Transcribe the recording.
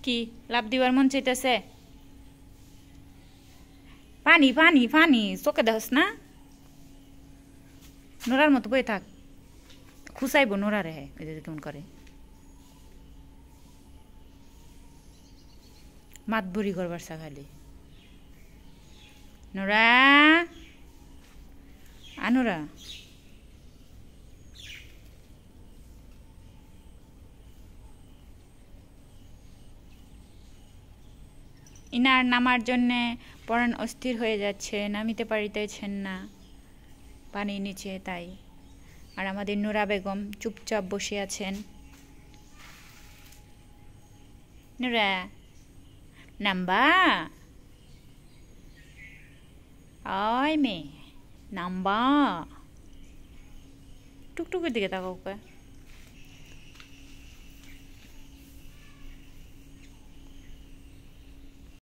কি লাভ দিবার মন চাইতেছে? পানি পানি পানি চোখে দেখস না? নোরার মতো বই থাক, খুঁচাইব নোরারে। ওই যে কেমন করে মাত বুড়ি করবার খালি। নোরা আনোরা ইনার নামার জন্যে পরাণ অস্থির হয়ে যাচ্ছে, নামিতে পারিতেছেন না পানির নিচে। তাই আর আমাদের নোরা বেগম চুপচাপ বসে আছেন। নোরা নাম্বা, আয় মেয়ে নাম্বা। টুকটুকের দিকে তাকাও।